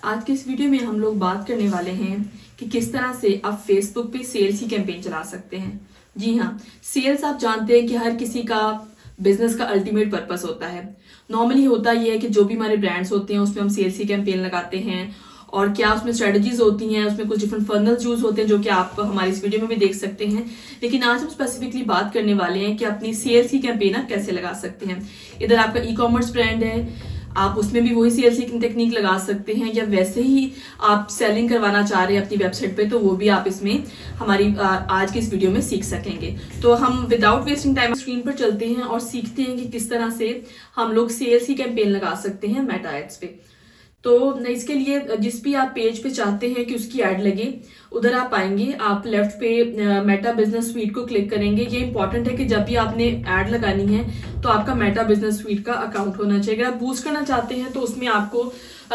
आज के इस वीडियो में हम लोग बात करने वाले हैं कि किस तरह से आप फेसबुक पे सेल्स की कैंपेन चला सकते हैं। जी हाँ, सेल्स आप जानते हैं कि हर किसी का बिजनेस का अल्टीमेट पर्पस होता है। नॉर्मली होता यह है कि जो भी हमारे ब्रांड्स होते हैं उसमें हम सेल्स की कैंपेन लगाते हैं और क्या उसमें स्ट्रेटजीज होती हैं, उसमें कुछ डिफरेंट फनल्स यूज होते हैं जो कि आप हमारी इस वीडियो में भी देख सकते हैं। लेकिन आज हम स्पेसिफिकली बात करने वाले हैं कि अपनी सेल्स की कैंपेन आप कैसे लगा सकते हैं। इधर आपका ई कॉमर्स ब्रांड है, आप उसमें भी वही सेल्स की टेक्निक लगा सकते हैं, या वैसे ही आप सेलिंग करवाना चाह रहे हैं अपनी वेबसाइट पे, तो वो भी आप इसमें हमारी आज की इस वीडियो में सीख सकेंगे। तो हम विदाउट वेस्टिंग टाइम स्क्रीन पर चलते हैं और सीखते हैं कि किस तरह से हम लोग सेल्स की कैंपेन लगा सकते हैं मेटा एड्स पे। तो इसके लिए जिस भी आप पेज पे चाहते हैं कि उसकी ऐड लगे, उधर आप आएंगे, आप लेफ्ट पे मेटा बिजनेस स्वीट को क्लिक करेंगे। ये इंपॉर्टेंट है कि जब भी आपने ऐड लगानी है तो आपका मेटा बिजनेस स्वीट का अकाउंट होना चाहिए। अगर आप बूस्ट करना चाहते हैं तो उसमें आपको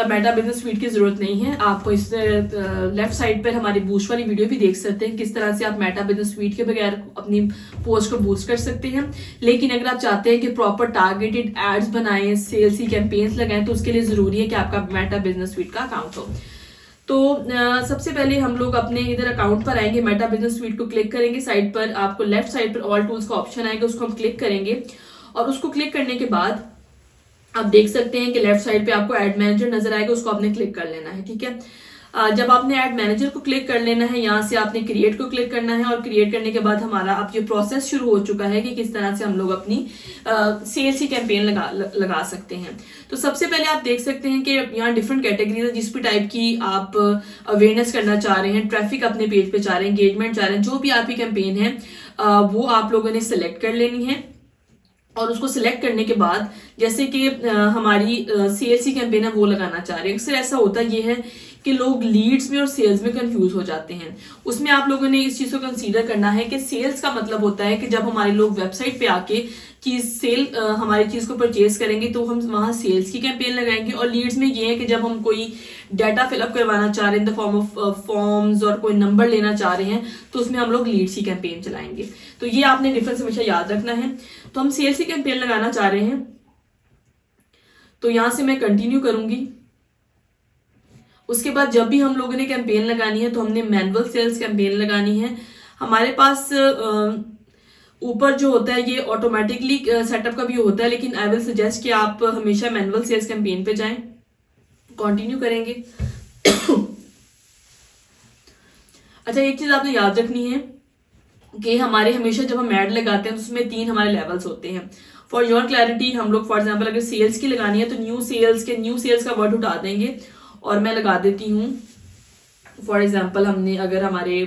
मेटा बिजनेस स्वीट की जरूरत नहीं है। आप इस लेफ्ट साइड पर हमारी बूस्ट वाली वीडियो भी देख सकते हैं किस तरह से आप मेटा बिजनेस स्वीट के बगैर अपनी पोस्ट को बूस्ट कर सकते हैं। लेकिन अगर आप चाहते हैं कि प्रॉपर टारगेटेड एड्स बनाएं, सेल्स की कैंपेन्स लगाएं, तो उसके लिए जरूरी है कि आपका मेटा बिजनेस स्वीट का अकाउंट हो। तो सबसे पहले हम लोग अपने इधर अकाउंट पर आएंगे, मेटा बिजनेस स्वीट को क्लिक करेंगे। साइड पर आपको लेफ्ट साइड पर ऑल टूल्स का ऑप्शन आएगा, उसको हम क्लिक करेंगे और उसको क्लिक करने के बाद आप देख सकते हैं कि लेफ्ट साइड पे आपको एड मैनेजर नजर आएगा, उसको आपने क्लिक कर लेना है। ठीक है, जब आपने एड मैनेजर को क्लिक कर लेना है, यहाँ से आपने क्रिएट को क्लिक करना है और क्रिएट करने के बाद हमारा अब ये प्रोसेस शुरू हो चुका है कि किस तरह से हम लोग अपनी सेल्स की कैंपेन लगा सकते हैं। तो सबसे पहले आप देख सकते हैं कि यहाँ डिफरेंट कैटेगरीज है, जिस भी टाइप की आप अवेयरनेस करना चाह रहे हैं, ट्रैफिक अपने पेज पे चाह रहे हैं, एंगेजमेंट चाह रहे हैं, जो भी आपकी कैंपेन है वो आप लोगों ने सिलेक्ट कर लेनी है। और उसको सिलेक्ट करने के बाद जैसे कि हमारी सेल्स की कैंपेन है वो लगाना चाह रहे हैं। अक्सर ऐसा होता ये है कि लोग लीड्स में और सेल्स में कंफ्यूज हो जाते हैं। उसमें आप लोगों ने इस चीज को कंसीडर करना है कि सेल्स का मतलब होता है कि जब हमारे लोग वेबसाइट पे आके हमारी चीज को परचेज करेंगे तो हम वहां सेल्स की कैंपेन लगाएंगे। और लीड्स में ये है कि जब हम कोई डाटा फिलअप करवाना चाह रहे हैं in the form of forms और कोई नंबर लेना चाह रहे हैं तो उसमें हम लोग लीड्स की कैंपेन चलाएंगे। तो ये आपने डिफरेंस हमेशा याद रखना है। तो हम सेल्स की कैंपेन लगाना चाह रहे हैं, तो यहां से मैं कंटिन्यू करूंगी। उसके बाद जब भी हम लोगों ने कैंपेन लगानी है तो हमने मैनुअल सेल्स कैंपेन लगानी है। हमारे पास ऊपर जो होता है ये ऑटोमेटिकली सेटअप का भी होता है, लेकिन आई विल सजेस्ट कि आप हमेशा मैनुअल सेल्स कैंपेन पे जाएं। कंटिन्यू करेंगे। अच्छा, एक चीज आपने याद रखनी है कि हमारे हमेशा जब हम ऐड लगाते हैं तो उसमें 3 हमारे लेवल्स होते हैं। फॉर योर क्लैरिटी, हम लोग फॉर एग्जांपल अगर सेल्स की लगानी है तो न्यू सेल्स का वर्ड उठा देंगे और मैं लगा देती हूँ। फॉर एग्जांपल हमने अगर हमारे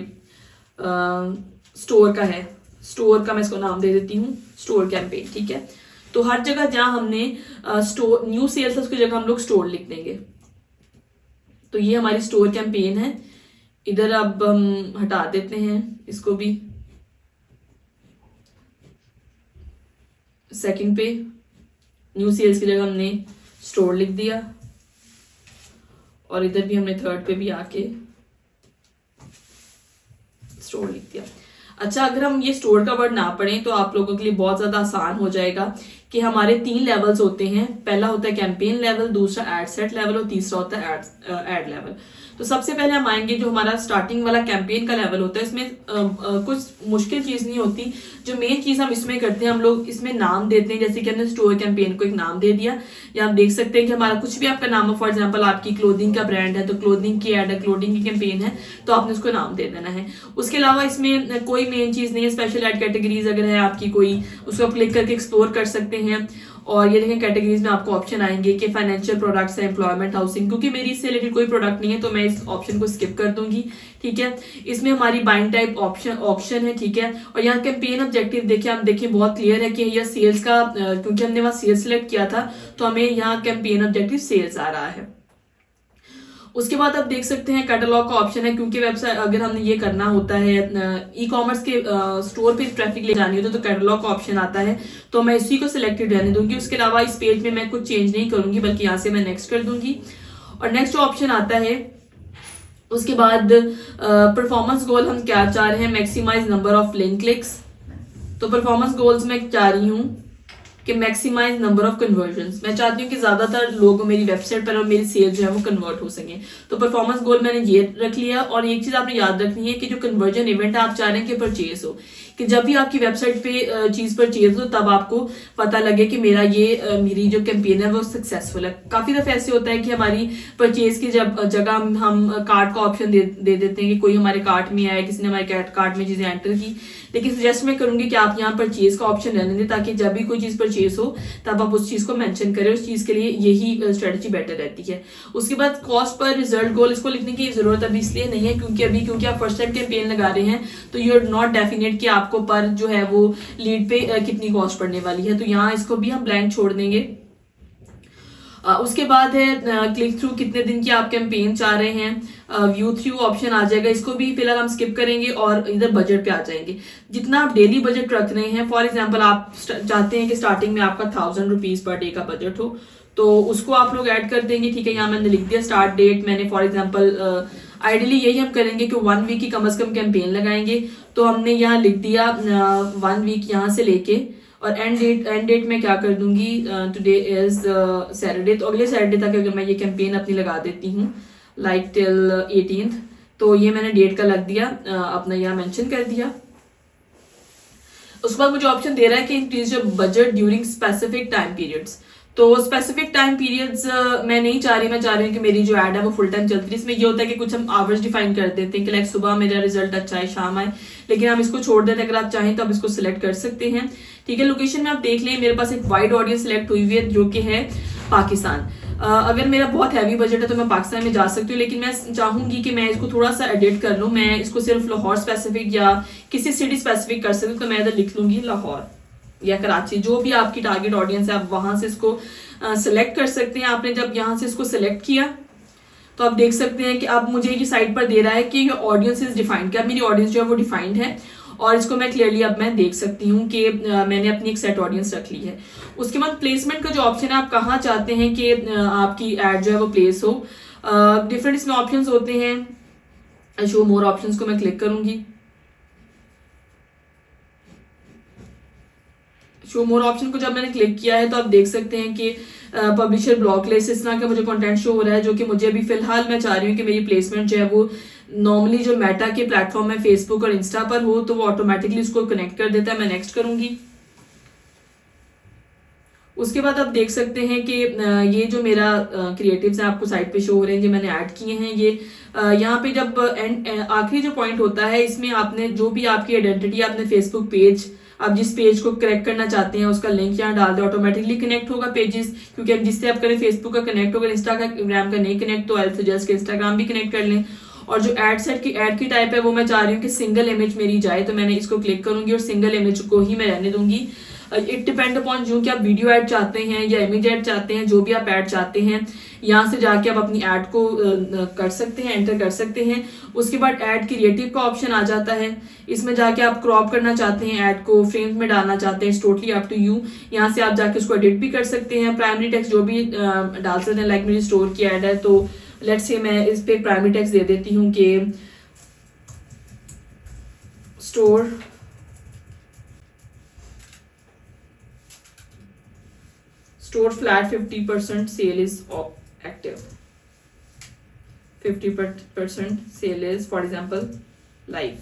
स्टोर का है, स्टोर का मैं इसको नाम दे देती हूँ स्टोर कैंपेन। ठीक है, तो हर जगह जहां हमने स्टोर न्यू सेल्स उसकी जगह हम लोग स्टोर लिख देंगे। तो ये हमारी स्टोर कैंपेन है। इधर अब हम हटा देते हैं इसको भी। सेकंड पे न्यू सेल्स की जगह हमने स्टोर लिख दिया और इधर भी हमने थर्ड पे भी आके स्टोर लिख दिया। अच्छा, अगर हम ये स्टोर का वर्ड ना पढ़ें तो आप लोगों के लिए बहुत ज्यादा आसान हो जाएगा कि हमारे 3 लेवल्स होते हैं। पहला होता है कैंपेन लेवल, दूसरा एड सेट लेवल और तीसरा होता है एड लेवल। तो सबसे पहले हम आएंगे जो हमारा स्टार्टिंग वाला कैंपेन का लेवल होता है। इसमें कुछ मुश्किल चीज नहीं होती। जो मेन चीज हम इसमें करते हैं, हम लोग इसमें नाम देते हैं। जैसे कि हमने स्टोर कैंपेन को एक नाम दे दिया, या आप देख सकते हैं कि हमारा कुछ भी आपका नाम है। फॉर एग्जाम्पल आपकी क्लोथिंग का ब्रांड है तो क्लोथिंग की एड है, क्लोथिंग की कैंपेन है, तो आपने उसको नाम दे देना है। उसके अलावा इसमें कोई मेन चीज नहीं है। स्पेशल एड कैटेगरीज अगर है आपकी कोई, उसको क्लिक करके एक्सप्लोर कर सकते हैं। और ये देखें कैटेगरीज में आपको ऑप्शन आएंगे कि फाइनेंशियल प्रोडक्ट्स है, एम्प्लॉयमेंट, हाउसिंग। क्योंकि मेरी इससे रिलेटेड कोई प्रोडक्ट नहीं है तो मैं इस ऑप्शन को स्किप कर दूंगी। ठीक है, इसमें हमारी बाइंग टाइप ऑप्शन है। ठीक है, और यहाँ कैंपेन ऑब्जेक्टिव देखिए, हम देखिए बहुत क्लियर है कि यह सेल्स का, क्योंकि हमने वहां सेल्स सिलेक्ट किया था तो हमें यहाँ कैंपेन ऑब्जेक्टिव सेल्स आ रहा है। उसके बाद आप देख सकते हैं कैटलॉग का ऑप्शन है, क्योंकि वेबसाइट अगर हमने ये करना होता है ई कॉमर्स के स्टोर पे ट्रैफिक ले जानी होती है तो कैटलॉग का ऑप्शन आता है, तो मैं इसी को सिलेक्टेड रहने दूंगी। उसके अलावा इस पेज में मैं कुछ चेंज नहीं करूंगी, बल्कि यहाँ से मैं नेक्स्ट कर दूंगी। और नेक्स्ट ऑप्शन आता है, उसके बाद परफॉर्मेंस गोल हम क्या चाह रहे हैं, maximize number of link clicks. तो परफॉर्मेंस गोल्स में चाह रही हूँ कि मैक्सिमाइज नंबर ऑफ कन्वर्जन्स, मैं चाहती हूँ कि ज्यादातर लोग मेरी वेबसाइट पर और मेरी सेल जो है वो कन्वर्ट हो सके। तो परफॉर्मेंस गोल मैंने ये रख लिया। और एक चीज आपने याद रखनी है कि जो कन्वर्जन इवेंट है आप चाह रहे हैं कि परचेज हो, कि जब भी आपकी वेबसाइट पे चीज परचेज हो तब आपको पता लगे कि मेरी जो कैंपेन है वो सक्सेसफुल है। काफी दफे ऐसे होता है कि हमारी परचेज की जगह हम कार्ट का ऑप्शन दे देते हैं कि कोई हमारे कार्ट में आया, किसी ने हमारे कार्ट में चीजें एंटर की, लेकिन सजेस्ट मैं करूंगी कि आप यहाँ परचेज का ऑप्शन रहने दें, ताकि जब भी कोई चीज परचेज हो तब आप उस चीज को मेंशन करें। उस चीज के लिए यही स्ट्रेटजी बेटर रहती है। उसके बाद कॉस्ट पर रिजल्ट गोल, इसको लिखने की जरूरत अभी इसलिए नहीं है क्योंकि आप फर्स्ट टाइम कैंपेन लगा रहे हैं, तो यू आर नॉट डेफिनेट कि आपको पर जो है वो लीड पे कितनी कॉस्ट पड़ने वाली है। तो यहाँ इसको भी हम ब्लैंक छोड़ देंगे। उसके बाद है क्लिक थ्रू, कितने दिन की आप कैंपेन चाह रहे हैं, व्यू थ्रू ऑप्शन आ जाएगा, इसको भी फिलहाल हम स्किप करेंगे और इधर बजट पे आ जाएंगे। जितना आप डेली बजट रख रहे हैं, फॉर एग्जांपल आप चाहते हैं कि स्टार्टिंग में आपका 1000 रुपीज पर डे का बजट हो, तो उसको आप लोग ऐड कर देंगे। ठीक है, यहाँ मैंने लिख दिया स्टार्ट डेट, मैंने फॉर एग्जांपल आइडियली यही हम करेंगे कि 1 वीक की कम से कम कैंपेन लगाएंगे, तो हमने यहाँ लिख दिया 1 वीक यहाँ से लेके, और एंड डेट मैं क्या कर दूंगी, टुडे इज सैटरडे, तो अगले सैटरडे तक अगर मैं ये कैंपेन अपनी लगा देती हूँ लाइक टिल 18th, तो ये मैंने डेट का लग दिया, अपना यहाँ मेंशन कर दिया। उसके बाद मुझे ऑप्शन दे रहा है कि increase your budget during specific time periods. तो स्पेसिफिक टाइम पीरियड्स मैं नहीं चाह रही, मैं चाह रही हूँ कि मेरी जो एड है वो फुल टाइम चलती है। इसमें ये होता है कि कुछ हम आवर्स डिफाइन कर देते हैं कि लाइक सुबह मेरा रिजल्ट अच्छा है, शाम आए, लेकिन हम इसको छोड़ देते हैं। अगर आप चाहें तो आप इसको सिलेक्ट कर सकते हैं। ठीक है, लोकेशन में आप देख लें, मेरे पास एक वाइड ऑडियंस सिलेक्ट हुई हुई है जो कि है पाकिस्तान। अगर मेरा बहुत हैवी बजट है तो मैं पाकिस्तान में जा सकती हूँ, लेकिन मैं चाहूंगी कि मैं इसको थोड़ा सा एडिट कर लूँ, मैं इसको सिर्फ लाहौर स्पेसिफिक या किसी सिटी स्पेसिफिक कर सकती हूँ। तो मैं इधर लिख लूंगी लाहौर या कराची, जो भी आपकी टारगेट ऑडियंस है आप वहां से इसको सिलेक्ट कर सकते हैं। आपने जब यहाँ से इसको सिलेक्ट किया तो आप देख सकते हैं कि अब मुझे ये साइट पर दे रहा है कि ये ऑडियंस इज डिफाइंड, क्या मेरी ऑडियंस जो है वो डिफाइंड है, और इसको मैं क्लियरली अब मैं देख सकती हूँ कि मैंने अपनी एक सेट ऑडियंस रख ली है। उसके बाद प्लेसमेंट का जो ऑप्शन है, आप कहाँ चाहते हैं कि आपकी एड जो है वो प्लेस हो, डिफरेंट इसमें ऑप्शंस होते हैं। शो मोर ऑप्शंस को मैं क्लिक करूंगी। शो मोर ऑप्शन को जब मैंने क्लिक किया है तो आप देख सकते हैं कि पब्लिशर ब्लॉक लिस्ट इस तरह का मुझे कंटेंट शो हो रहा है, जो कि मुझे अभी फिलहाल मैं चाह रही हूँ कि मेरी प्लेसमेंट जो है वो नॉर्मली जो मेटा के प्लेटफॉर्म है फेसबुक और इंस्टा पर हो, तो वो ऑटोमेटिकली उसको कनेक्ट कर देता है। मैं नेक्स्ट करूंगी। उसके बाद आप देख सकते हैं कि ये जो मेरा क्रिएटिव्स है आपको साइट पे शो हो रहे हैं, जो मैंने ऐड किए हैं। ये यहाँ पे जब आखिरी जो पॉइंट होता है, इसमें आपने जो भी आपकी आइडेंटिटी, आपने फेसबुक पेज, आप जिस पेज को कनेक्ट करना चाहते हैं उसका लिंक यहाँ डाल दे, ऑटोमेटिकली कनेक्ट होगा पेजेस, क्योंकि अब जिससे आप करें फेसबुक का कनेक्ट होगा, इंस्टाग्राम का नहीं कनेक्ट, तो आई सजेस्ट कि इंस्टाग्राम भी कनेक्ट कर लें। और जो एड की टाइप है वो मैं चाह रही हूँ कि सिंगल इमेज मेरी जाए, तो मैंने इसको क्लिक करूंगी और सिंगल इमेज को ही मैं रहने दूंगी। इट डिपेंड अपॉन जो कि आप वीडियो ऐड चाहते हैं या इमेज ऐड चाहते हैं, जो भी आप ऐड चाहते हैं, यहाँ से जाके आप अपनी ऐड को कर सकते हैं, एंटर कर सकते हैं। उसके बाद ऐड क्रिएटिव का ऑप्शन आ जाता है, इसमें जाके आप क्रॉप करना चाहते हैं, ऐड को फ्रेम में डालना चाहते हैं, टोटली अप टू यू। यहाँ से आप जाके उसको एडिट भी कर सकते हैं, प्राइमरी टेक्स्ट जो भी डाल सकते हैं। लाइक मेरी स्टोर की ऐड है, तो लेट्स से मैं इस पे प्राइमरी टेक्स्ट दे देती हूँ कि store flat 50% sale is active, 50% sale is for example live.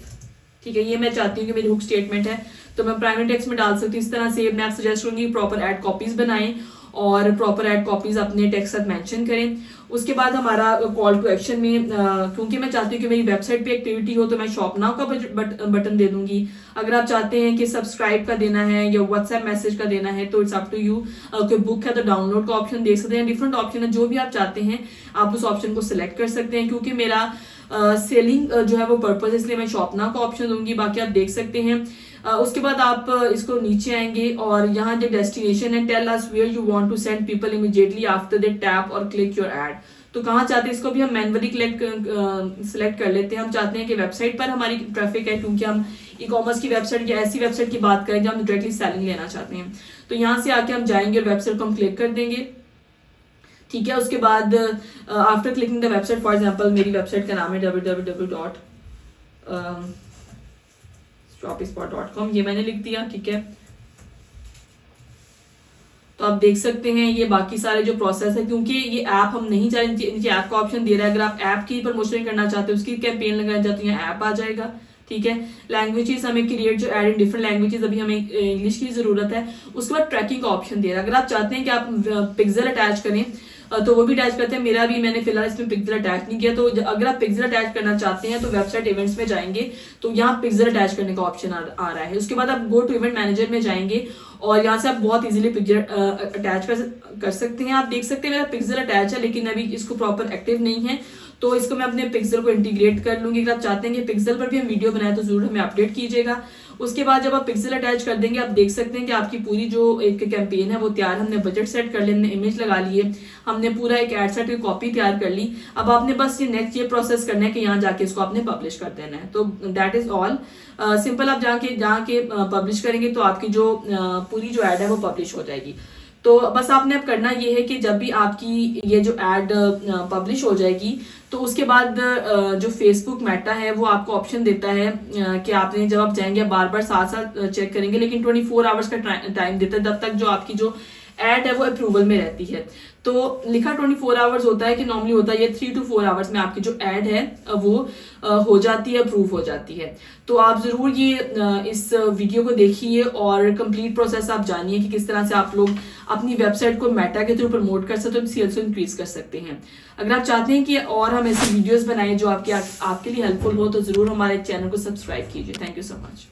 ठीक है, ये मैं चाहती हूँ कि मेरी हुक स्टेटमेंट है, तो मैं प्राइमरी टेक्स्ट में डाल सकती हूँ। इस तरह से मैं आप सजेस्ट करूंगी प्रॉपर एड कॉपीज बनाएं और प्रॉपर एड कॉपीज अपने टेक्स्ट साथ मेंशन करें। उसके बाद हमारा कॉल टू एक्शन में क्योंकि मैं चाहती हूँ कि मेरी वेबसाइट पे एक्टिविटी हो, तो मैं शॉप नाउ का बटन दे दूंगी। अगर आप चाहते हैं कि सब्सक्राइब का देना है या व्हाट्सएप मैसेज का देना है, तो इट्स अप टू यू। कोई बुक है तो डाउनलोड का ऑप्शन देख सकते हैं, डिफरेंट ऑप्शन है, जो भी आप चाहते हैं आप उस ऑप्शन को सिलेक्ट कर सकते हैं। क्योंकि मेरा सेलिंग जो है वो पर्पज, इसलिए मैं शॉप नाउ का ऑप्शन दूंगी, बाकी आप देख सकते हैं। उसके बाद आप इसको नीचे आएंगे और यहाँ जो डेस्टिनेशन है, tell us where you want to send people immediately after they tap और क्लिक योर एड, तो कहाँ चाहते हैं इसको भी हम मैन्युअली सिलेक्ट कर लेते हैं। हम चाहते हैं कि वेबसाइट पर हमारी ट्रैफिक है, क्योंकि हम ई कॉमर्स की वेबसाइट या ऐसी वेबसाइट की बात करें जब हम डायरेक्टली सेलिंग लेना चाहते हैं, तो यहाँ से आके हम जाएंगे और वेबसाइट को हम क्लिक कर देंगे। ठीक है, उसके बाद after clicking the website, for example मेरी वेबसाइट का नाम है www.shopspot.com, ये मैंने लिख दिया। ठीक है, तो आप देख सकते हैं ये बाकी सारे जो प्रोसेस है, क्योंकि ये ऐप हम नहीं चाह रहे, नीचे ऐप का ऑप्शन दे रहा है। अगर आप ऐप की प्रमोशन करना चाहते हो, उसकी कैंपेन लगाना चाहते हैं, ऐप आ जाएगा। ठीक है, लैंग्वेजेस हमें क्रिएट जो ऐड इन डिफरेंट लैंग्वेजेस, अभी हमें इंग्लिश की जरूरत है। उसके बाद ट्रैकिंग का ऑप्शन दे रहा है। अगर आप चाहते हैं कि आप पिक्सल अटैच करें तो वो भी अटैच करते हैं। मेरा भी, मैंने फिलहाल इसमें पिक्सल अटैच नहीं किया। तो अगर आप पिक्सल अटैच करना चाहते हैं तो वेबसाइट इवेंट्स में जाएंगे तो यहाँ पिक्सल अटैच करने का ऑप्शन आ रहा है। उसके बाद आप गो टू इवेंट मैनेजर में जाएंगे और यहाँ से आप बहुत इजीली पिक्सल अटैच कर सकते हैं। आप देख सकते हैं मेरा पिक्सल अटैच है, लेकिन अभी इसको प्रॉपर एक्टिव नहीं है, तो इसको मैं अपने पिक्सल को इंटीग्रेट कर लूंगी। अगर आप चाहते हैं कि पिक्सल पर भी हम वीडियो बनाए तो जरूर हमें अपडेट कीजिएगा। उसके बाद जब आप पिक्सल अटैच कर देंगे, आप देख सकते हैं कि आपकी पूरी जो एक कैंपेन है वो तैयार। हमने बजट सेट कर लिया, हमने इमेज लगा लिए, हमने पूरा एक एड सेट की कॉपी तैयार कर ली। अब आपने बस ये नेक्स्ट ये प्रोसेस करना है कि यहाँ जाके इसको आपने पब्लिश कर देना है। तो दैट इज ऑल सिंपल। आप जाके पब्लिश करेंगे तो आपकी जो पूरी जो एड है वो पब्लिश हो जाएगी। तो बस आपने अब करना ये है कि जब भी आपकी ये जो एड पब्लिश हो जाएगी तो उसके बाद जो फेसबुक मेटा है वो आपको ऑप्शन देता है कि आपने जब आप जाएंगे बार बार साथ साथ चेक करेंगे, लेकिन 24 आवर्स का टाइम देता है, तब तक जो आपकी जो एड है वो अप्रूवल में रहती है। तो लिखा 24 आवर्स होता है कि नॉर्मली होता है ये 3 to 4 आवर्स में आपकी जो एड है वो हो जाती है, अप्रूव हो जाती है। तो आप जरूर ये इस वीडियो को देखिए और कंप्लीट प्रोसेस आप जानिए कि किस तरह से आप लोग अपनी वेबसाइट को मेटा के थ्रू प्रमोट कर सकते हो, सेल्स को इंक्रीज कर सकते हैं। अगर आप चाहते हैं कि और हम ऐसे वीडियोस बनाएं जो आपके लिए हेल्पफुल हो, तो जरूर हमारे चैनल को सब्सक्राइब कीजिए। Thank you so much.